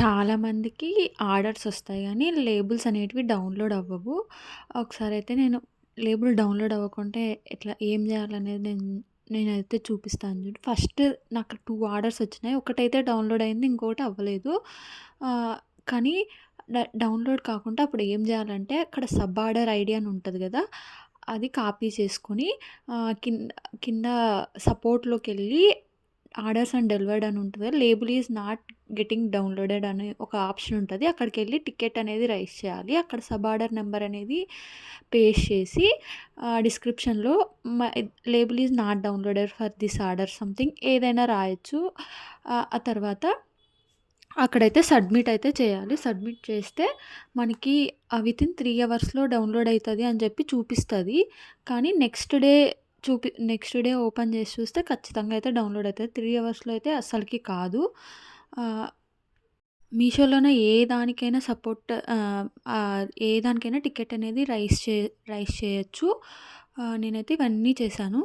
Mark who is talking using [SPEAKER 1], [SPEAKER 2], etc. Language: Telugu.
[SPEAKER 1] చాలామందికి ఆర్డర్స్ ఒస్తాయి గానీ, లేబుల్స్ అనేటివి డౌన్‌లోడ్ అవ్వవు. ఒకసారైతే నేను లేబుల్ డౌన్‌లోడ్ అవ్వకుంటే ఎట్లా ఏం జేయాలనేది నేనైతే చూపిస్తాను జూడు. ఫస్ట్ నాకు 2 ఆర్డర్స్ ఒచ్చినాయి. ఒకటైతే డౌన్‌లోడ్ అయింది. ఇంకొకటి అవ్వలేదు. ఆహ్, కానీ డౌన్‌లోడ్ కాకుండా అప్పుడు ఏం జేయాలంటే అక్కడ సబ్ ఆర్డర్ ఐడీ అని ఉంటది గదా! అది కాపీ చేసుకొని కింద కింద సపోర్ట్‌లోకెళ్ళి ఆర్డర్స్ అండ్ డెలివర్డ్ అని ఉంటది. Label is not getting downloaded అనే ఒక ఆప్షన్ ఉంటది. అక్కడికెళ్ళి టికెట్ అనేది రైజ్ చేయాలి. అక్కడ సబ్ ఆర్డర్ నంబర్ అనేది పేస్ట్ చేసి డిస్క్రిప్షన్‌లో label is not downloaded for this order something ఏదైనా రాయొచ్చు. ఆ తర్వాత అక్కడైతే సబ్మిట్ అయితే చేయాలి. సబ్మిట్ చేస్తే మనకి వితిన్ 3 అవర్స్‌లో డౌన్‌లోడ్ అయితది అని చెప్పి చూపిస్తది. కానీ నెక్స్ట్ డే ఓపెన్ చేసి చూస్తే ఖచ్చితంగా అయితే డౌన్‌లోడ్ అయితది. 3 అవర్స్‌లో అయితే అస్సలకి కాదు. ఆహ్, మీషోలోనే ఏ దానికైనా టికెట్ అనేది రైజ్ చేయొచ్చు. నేనైతే ఇవన్నీ చేశాను.